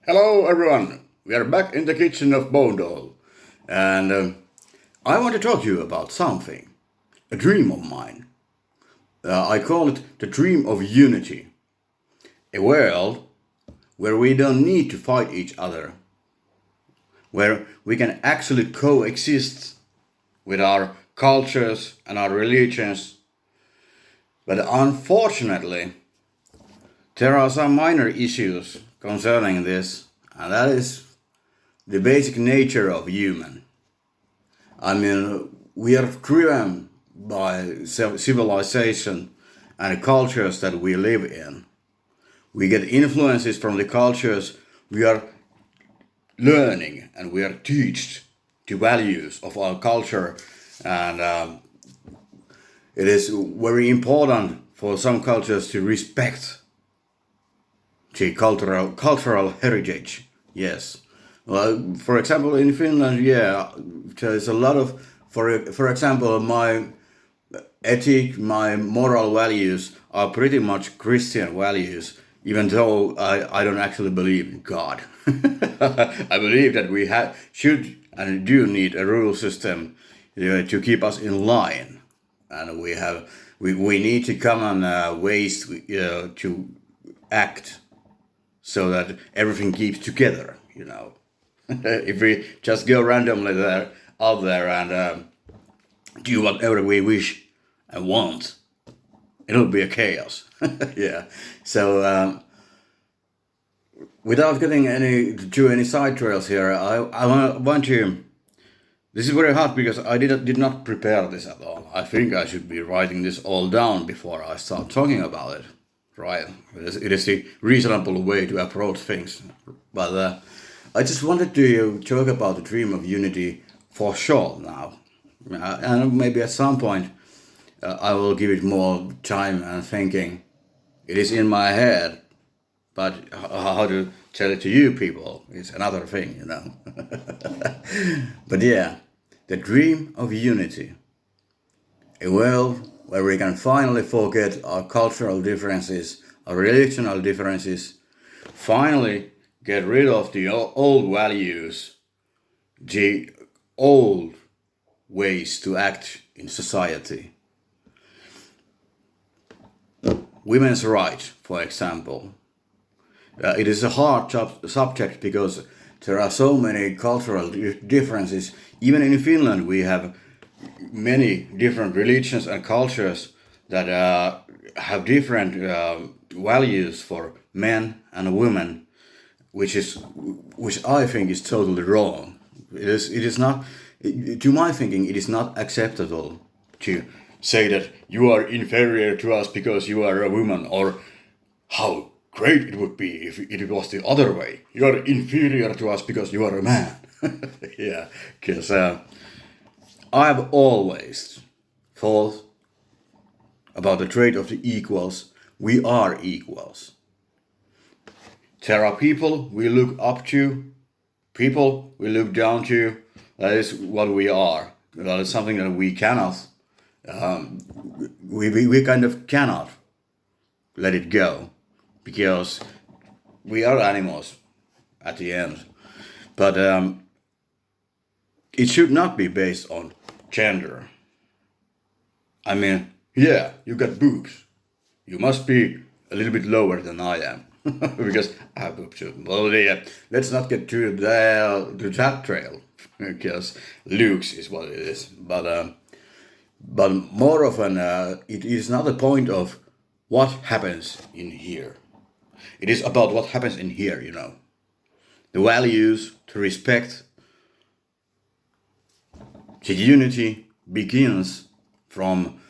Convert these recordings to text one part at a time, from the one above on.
Hello, everyone. We are back in the kitchen of Boondall, and I want to talk to you about something, a dream of mine. I call it the dream of unity, a world where we don't need to fight each other, where we can actually coexist with our cultures and our religions. But unfortunately, there are some minor issues concerning this, and that is the basic nature of human. I mean, we are driven by civilization and the cultures that we live in. We get influences from the cultures we are learning, and we are taught the values of our culture. And it is very important for some cultures to respect the cultural heritage. Yes. Well, for example, in Finland, yeah, there's a lot of, for example, my ethic, my moral values are pretty much Christian values, even though I don't actually believe in God. I believe that we should and do need a rule system to keep us in line, and we need to common ways to act so that everything keeps together. If we just go randomly out there and do whatever we wish and want, it'll be a chaos. Yeah. So without getting any side trails here, I want to. This is very hard because I did not prepare this at all. I think I should be writing this all down before I start talking about it. Right? It is the reasonable way to approach things. But I just wanted to talk about the dream of unity for sure now. And maybe at some point I will give it more time and thinking. It is in my head, but how to tell it to you people is another thing. But yeah, the dream of unity. A world where we can finally forget our cultural differences, our religional differences, finally get rid of the old values, the old ways to act in society. Women's rights, for example. It is a hard subject because there are so many cultural differences. Even in Finland, we have many different religions and cultures that have different values for men and women, which I think is totally wrong. It is not, to my thinking, it is not acceptable to say that you are inferior to us because you are a woman, or how great it would be if it was the other way. You are inferior to us because you are a man. Yeah, because I've always thought about the trait of the equals. We are equals. There are people we look up to, people we look down to. That is what we are. That is something that we cannot, we kind of cannot let it go, because we are animals at the end. But it should not be based on gender. I mean, yeah, you got boobs. You must be a little bit lower than I am. Because I have boobs too. Well, yeah, let's not get to that trail. Because looks is what it is. But more often, it is not a point of what happens in here. It is about what happens in here. The values, the respect, the unity begins from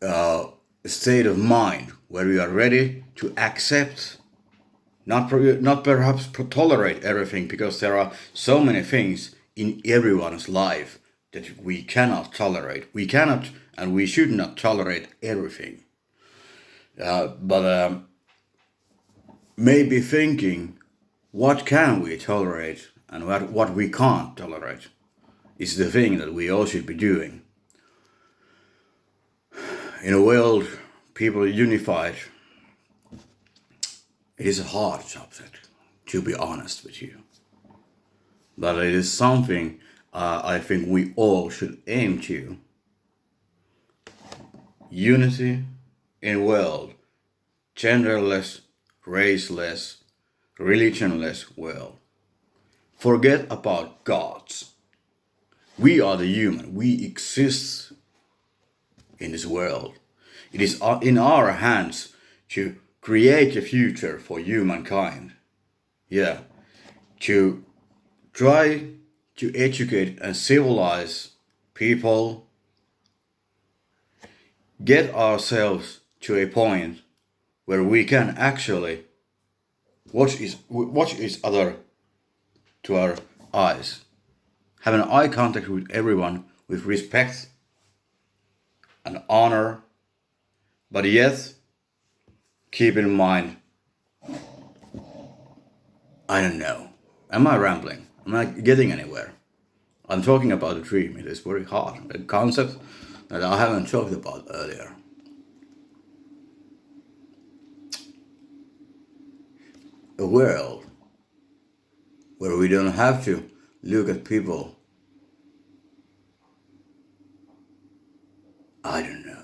a state of mind where you are ready to accept, not perhaps tolerate everything, because there are so many things in everyone's life that we cannot tolerate. We cannot and we should not tolerate everything. But maybe thinking, what can we tolerate and what we can't tolerate is the thing that we all should be doing. In a world, people unified, it is a hard subject. to be honest with you. But it is something I think we all should aim to. Unity in world, genderless, raceless, religionless world. Forget about gods. We are the human. We exist in this world. It is in our hands to create a future for humankind. Yeah, to try to educate and civilize people, get ourselves to a point where we can actually watch each other to our eyes, have an eye contact with everyone with respect and honor, but yet keep in mind, I don't know, am I rambling? Am I getting anywhere? I'm talking about a dream. It is very hard, a concept that I haven't talked about earlier. A world where we don't have to look at people, I don't know,